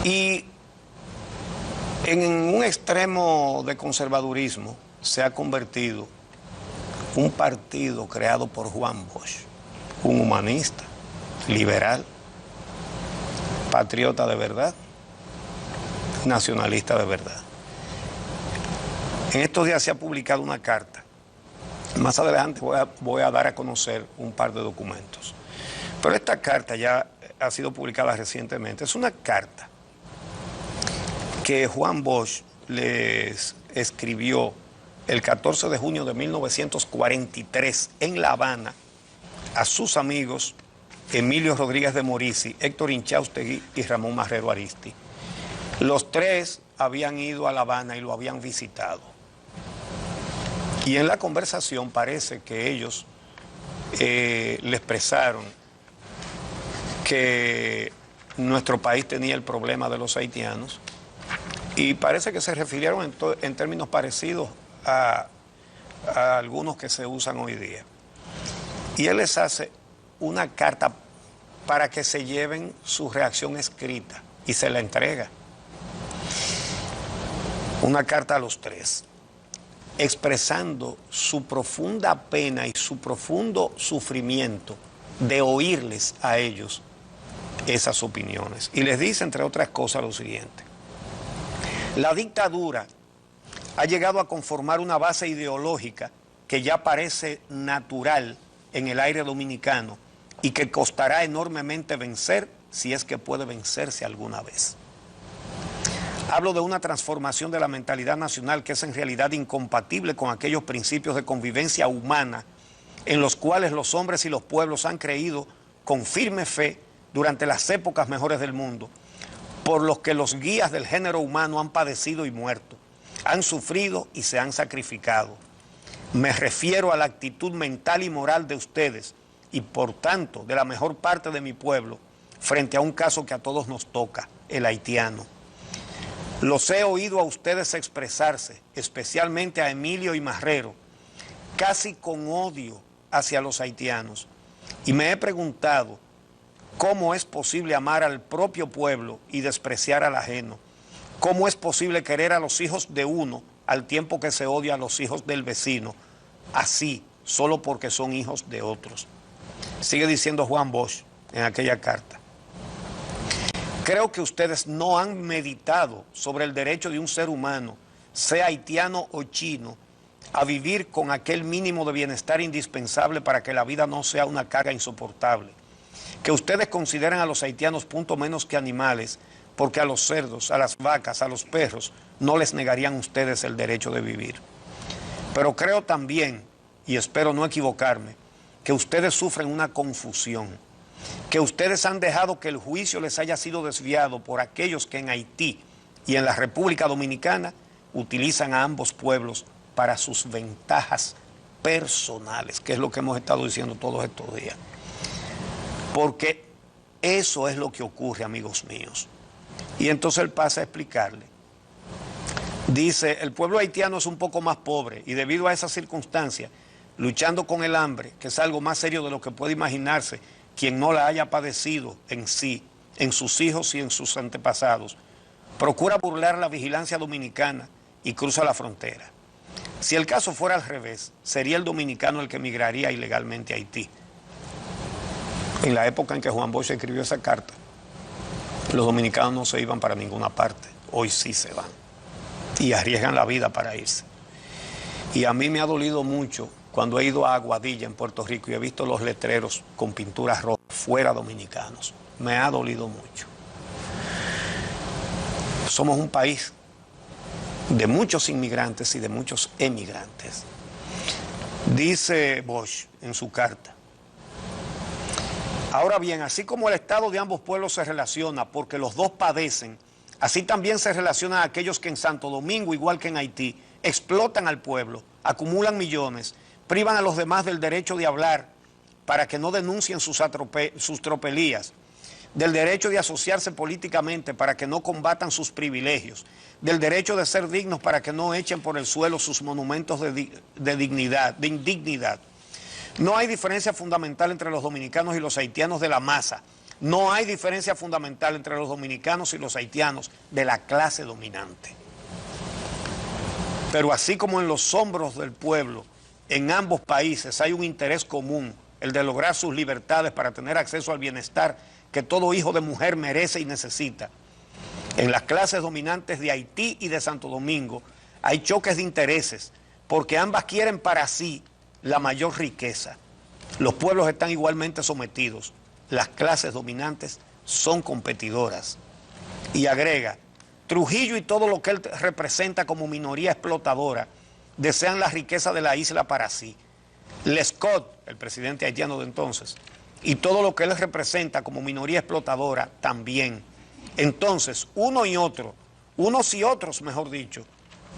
Y en un extremo de conservadurismo se ha convertido un partido creado por Juan Bosch, un humanista, liberal, patriota de verdad, nacionalista de verdad. En estos días se ha publicado una carta. Más adelante voy a dar a conocer un par de documentos. Pero esta carta ya ha sido publicada recientemente. Es una carta que Juan Bosch les escribió el 14 de junio de 1943 en La Habana a sus amigos Emilio Rodríguez de Morici, Héctor Inchaustegui y Ramón Marrero Aristi. Los tres habían ido a La Habana y lo habían visitado. Y en la conversación parece que ellos le expresaron que nuestro país tenía el problema de los haitianos y parece que se refirieron en términos parecidos a algunos que se usan hoy día. Y él les hace una carta para que se lleven su reacción escrita y se la entrega. Una carta a los tres, expresando su profunda pena y su profundo sufrimiento de oírles a ellos esas opiniones. Y les dice, entre otras cosas, lo siguiente: la dictadura ha llegado a conformar una base ideológica que ya parece natural en el aire dominicano y que costará enormemente vencer, si es que puede vencerse alguna vez. Hablo de una transformación de la mentalidad nacional que es en realidad incompatible con aquellos principios de convivencia humana en los cuales los hombres y los pueblos han creído con firme fe durante las épocas mejores del mundo, por los que los guías del género humano han padecido y muerto, han sufrido y se han sacrificado. Me refiero a la actitud mental y moral de ustedes y por tanto de la mejor parte de mi pueblo frente a un caso que a todos nos toca, el haitiano. Los he oído a ustedes expresarse, especialmente a Emilio y Marrero, casi con odio hacia los haitianos, y me he preguntado cómo es posible amar al propio pueblo y despreciar al ajeno. ¿Cómo es posible querer a los hijos de uno al tiempo que se odia a los hijos del vecino, así, solo porque son hijos de otros? Sigue diciendo Juan Bosch en aquella carta: creo que ustedes no han meditado sobre el derecho de un ser humano, sea haitiano o chino, a vivir con aquel mínimo de bienestar indispensable para que la vida no sea una carga insoportable. Que ustedes consideran a los haitianos punto menos que animales, porque a los cerdos, a las vacas, a los perros, no les negarían ustedes el derecho de vivir. Pero creo también, y espero no equivocarme, que ustedes sufren una confusión, que ustedes han dejado que el juicio les haya sido desviado por aquellos que en Haití y en la República Dominicana utilizan a ambos pueblos para sus ventajas personales, que es lo que hemos estado diciendo todos estos días. Porque eso es lo que ocurre, amigos míos. Y entonces él pasa a explicarle. Dice, el pueblo haitiano es un poco más pobre y debido a esas circunstancias, luchando con el hambre, que es algo más serio de lo que puede imaginarse quien no la haya padecido en sí, en sus hijos y en sus antepasados, procura burlar la vigilancia dominicana y cruza la frontera. Si el caso fuera al revés, sería el dominicano el que emigraría ilegalmente a Haití. En la época en que Juan Bosch escribió esa carta, los dominicanos no se iban para ninguna parte. Hoy sí se van y arriesgan la vida para irse. Y a mí me ha dolido mucho cuando he ido a Aguadilla en Puerto Rico y he visto los letreros con pinturas rojas fuera dominicanos. Me ha dolido mucho. Somos un país de muchos inmigrantes y de muchos emigrantes. Dice Bosch en su carta: ahora bien, así como el estado de ambos pueblos se relaciona porque los dos padecen, así también se relacionan aquellos que en Santo Domingo, igual que en Haití, explotan al pueblo, acumulan millones, privan a los demás del derecho de hablar para que no denuncien sus tropelías, del derecho de asociarse políticamente para que no combatan sus privilegios, del derecho de ser dignos para que no echen por el suelo sus monumentos de indignidad. No hay diferencia fundamental entre los dominicanos y los haitianos de la masa, No hay diferencia fundamental entre los dominicanos y los haitianos de la clase dominante. Pero así como en los hombros del pueblo, en ambos países hay un interés común, el de lograr sus libertades para tener acceso al bienestar que todo hijo de mujer merece y necesita. En las clases dominantes de Haití y de Santo Domingo hay choques de intereses, porque ambas quieren para sí la mayor riqueza. Los pueblos están igualmente sometidos. Las clases dominantes son competidoras. Y agrega, Trujillo y todo lo que él representa como minoría explotadora desean la riqueza de la isla para sí. Lescott, el presidente haitiano de entonces, y todo lo que él representa como minoría explotadora también. Entonces, unos y otros, mejor dicho,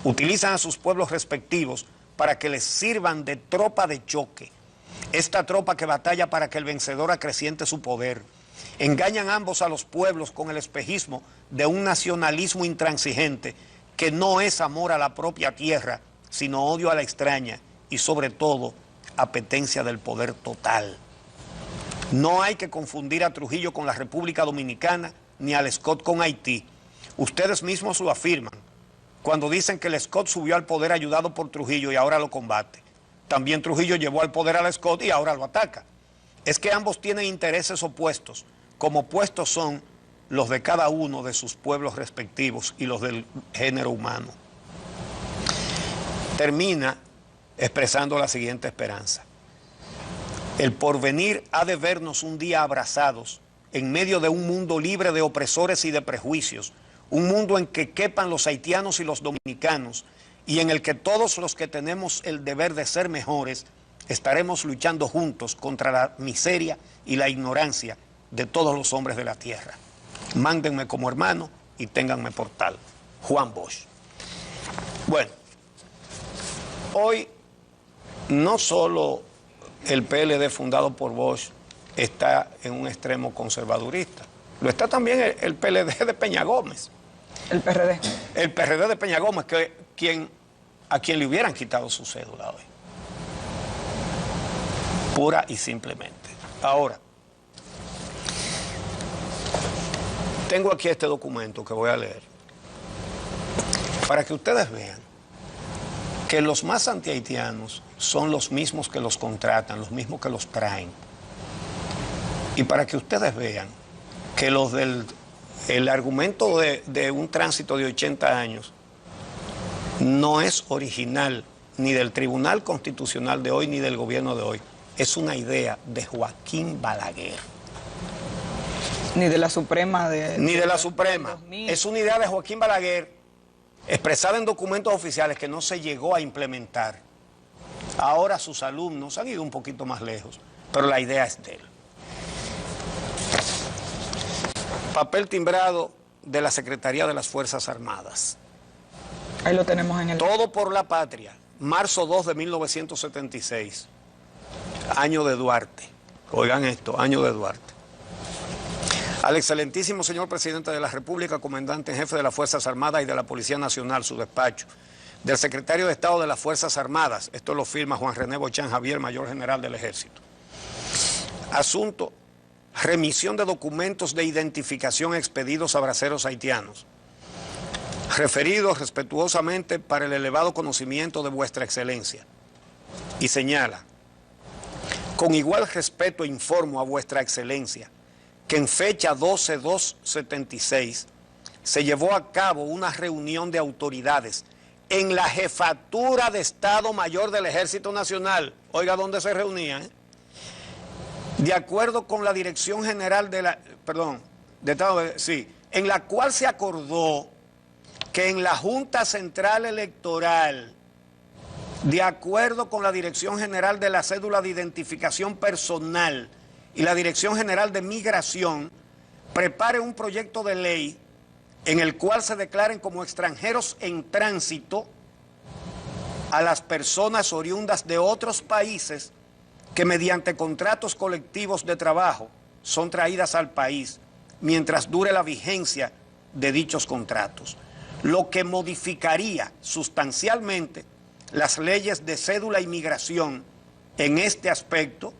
utilizan a sus pueblos respectivos para que les sirvan de tropa de choque. Esta tropa que batalla para que el vencedor acreciente su poder. Engañan ambos a los pueblos con el espejismo de un nacionalismo intransigente que no es amor a la propia tierra, sino odio a la extraña y sobre todo apetencia del poder total. No hay que confundir a Trujillo con la República Dominicana ni a Lescott con Haití. Ustedes mismos lo afirman cuando dicen que Lescott subió al poder ayudado por Trujillo y ahora lo combate. También Trujillo llevó al poder a Lescott y ahora lo ataca. Es que ambos tienen intereses opuestos, como opuestos son los de cada uno de sus pueblos respectivos y los del género humano. Termina expresando la siguiente esperanza. El porvenir ha de vernos un día abrazados en medio de un mundo libre de opresores y de prejuicios, un mundo en que quepan los haitianos y los dominicanos y en el que todos los que tenemos el deber de ser mejores estaremos luchando juntos contra la miseria y la ignorancia de todos los hombres de la tierra. Mándenme como hermano y ténganme por tal. Juan Bosch. Bueno, hoy no solo el PLD fundado por Bosch está en un extremo conservadurista, lo está también el PLD de Peña Gómez. El PRD. El PRD de Peña Gómez, a quien le hubieran quitado su cédula hoy. Pura y simplemente. Ahora, tengo aquí este documento que voy a leer para que ustedes vean que los más antihaitianos son los mismos que los contratan, los mismos que los traen. Y para que ustedes vean que el argumento de un tránsito de 80 años no es original ni del Tribunal Constitucional de hoy ni del gobierno de hoy. Es una idea de Joaquín Balaguer. Ni de la Suprema. Ni de la Suprema. Es una idea de Joaquín Balaguer expresada en documentos oficiales que no se llegó a implementar. Ahora sus alumnos han ido un poquito más lejos, pero la idea es de él. Papel timbrado de la Secretaría de las Fuerzas Armadas. Ahí lo tenemos en el... Todo por la patria, marzo 2 de 1976, año de Duarte. Oigan esto, año de Duarte. Al excelentísimo señor presidente de la República, comandante en jefe de las Fuerzas Armadas y de la Policía Nacional, su despacho, del secretario de Estado de las Fuerzas Armadas, esto lo firma Juan René Bochán Javier, mayor general del Ejército. Asunto: remisión de documentos de identificación expedidos a braceros haitianos. Referidos respetuosamente para el elevado conocimiento de vuestra excelencia. Y señala: con igual respeto informo a vuestra excelencia que en fecha 12/2/76 se llevó a cabo una reunión de autoridades en la Jefatura de Estado Mayor del Ejército Nacional. Oiga, ¿dónde se reunían? De acuerdo con la Dirección General de la... en la cual se acordó que en la Junta Central Electoral, de acuerdo con la Dirección General de la Cédula de Identificación Personal y la Dirección General de Migración, prepare un proyecto de ley en el cual se declaren como extranjeros en tránsito a las personas oriundas de otros países que mediante contratos colectivos de trabajo son traídas al país mientras dure la vigencia de dichos contratos, lo que modificaría sustancialmente las leyes de cédula y migración en este aspecto,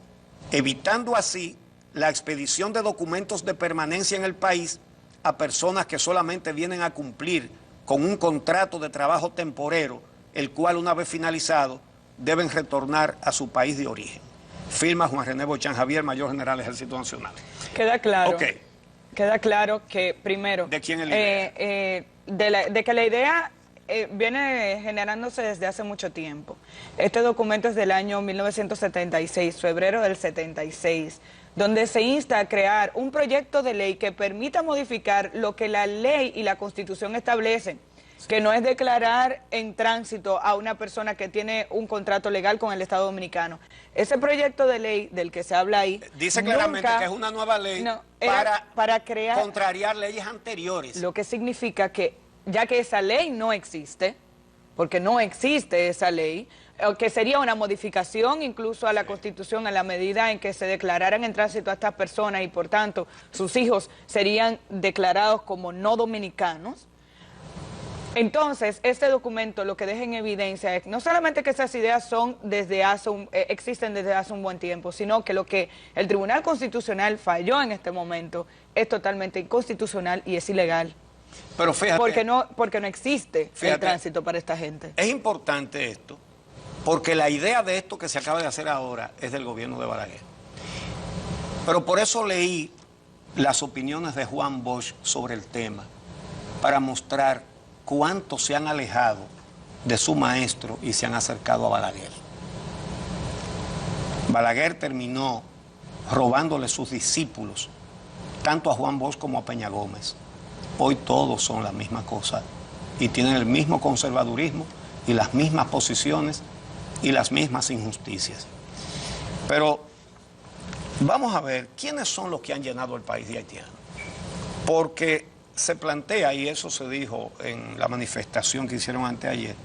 evitando así la expedición de documentos de permanencia en el país a personas que solamente vienen a cumplir con un contrato de trabajo temporero, el cual una vez finalizado deben retornar a su país de origen. Firma Juan René Bochán Javier, Mayor General del Ejército Nacional. Queda claro. Ok. Queda claro que, primero... ¿De quién es la idea? De que la idea viene generándose desde hace mucho tiempo. Este documento es del año 1976, febrero del 76, donde se insta a crear un proyecto de ley que permita modificar lo que la ley y la Constitución establecen, que no es declarar en tránsito a una persona que tiene un contrato legal con el Estado Dominicano. Ese proyecto de ley del que se habla ahí... Dice claramente que es una nueva ley para crear... contrariar leyes anteriores. Lo que significa que, ya que esa ley no existe, porque no existe esa ley, que sería una modificación incluso a la Constitución en la medida en que se declararan en tránsito a estas personas y por tanto sus hijos serían declarados como no dominicanos. Entonces, este documento lo que deja en evidencia es no solamente que esas ideas son existen desde hace un buen tiempo, sino que lo que el Tribunal Constitucional falló en este momento es totalmente inconstitucional y es ilegal. Pero fíjate, porque no existe el tránsito para esta gente. Es importante esto, porque la idea de esto que se acaba de hacer ahora es del gobierno de Balaguer. Pero por eso leí las opiniones de Juan Bosch sobre el tema, para mostrar cuánto se han alejado de su maestro y se han acercado a Balaguer. Balaguer terminó robándole sus discípulos, tanto a Juan Bosch como a Peña Gómez. Hoy todos son la misma cosa y tienen el mismo conservadurismo y las mismas posiciones y las mismas injusticias. Pero vamos a ver quiénes son los que han llenado el país de haitianos. Porque se plantea, y eso se dijo en la manifestación que hicieron anteayer,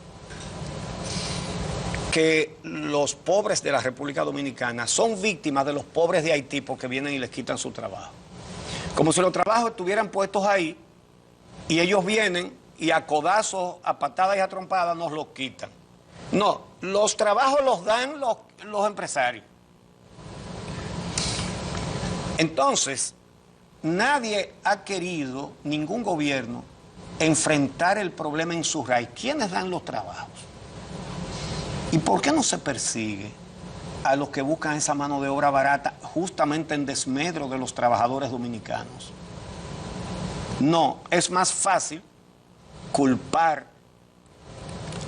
que los pobres de la República Dominicana son víctimas de los pobres de Haití porque vienen y les quitan su trabajo. Como si los trabajos estuvieran puestos ahí y ellos vienen y a codazos, a patadas y a trompadas nos los quitan. No, los trabajos los dan los empresarios. Entonces, nadie ha querido, ningún gobierno, enfrentar el problema en su raíz. ¿Quiénes dan los trabajos? ¿Y por qué no se persigue a los que buscan esa mano de obra barata justamente en desmedro de los trabajadores dominicanos? No, es más fácil culpar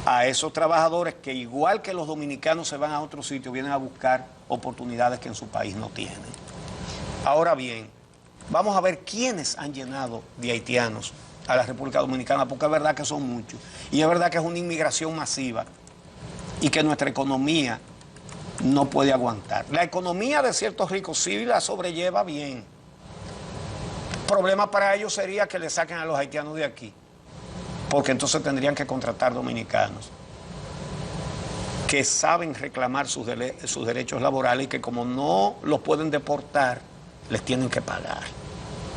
a esos trabajadores que igual que los dominicanos se van a otro sitio, vienen a buscar oportunidades que en su país no tienen. Ahora bien, vamos a ver quiénes han llenado de haitianos a la República Dominicana, porque es verdad que son muchos. Y es verdad que es una inmigración masiva y que nuestra economía no puede aguantar. La economía de ciertos ricos sí la sobrelleva bien. El problema para ellos sería que le saquen a los haitianos de aquí, porque entonces tendrían que contratar dominicanos que saben reclamar sus derechos laborales y que como no los pueden deportar, les tienen que pagar.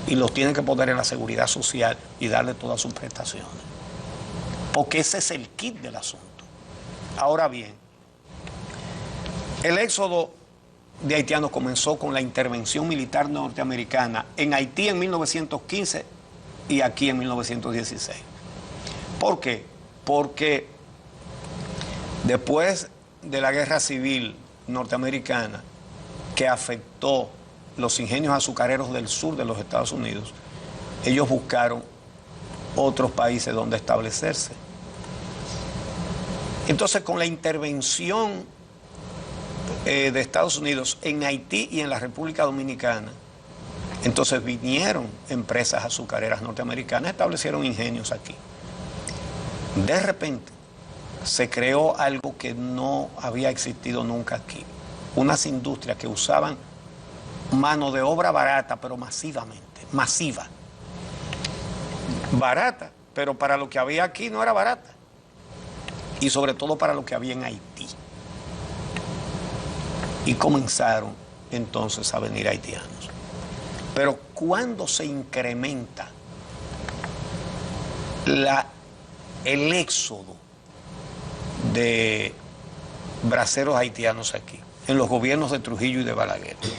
Y los tienen que poner en la seguridad social y darle todas sus prestaciones. Porque ese es el kit del asunto. Ahora bien, el éxodo de haitianos comenzó con la intervención militar norteamericana en Haití en 1915 y aquí en 1916. ¿Por qué? Porque después de la guerra civil norteamericana que afectó los ingenios azucareros del sur de los Estados Unidos, ellos buscaron otros países donde establecerse. Entonces, con la intervención de Estados Unidos en Haití y en la República Dominicana, entonces vinieron empresas azucareras norteamericanas, establecieron ingenios aquí. De repente, se creó algo que no había existido nunca aquí. Unas industrias que usaban mano de obra barata, pero masivamente, masiva. Barata, pero para lo que había aquí no era barata. Y sobre todo para lo que había en Haití. Y comenzaron entonces a venir haitianos. Pero cuando se incrementa el éxodo de braceros haitianos aquí, en los gobiernos de Trujillo y de Balaguer,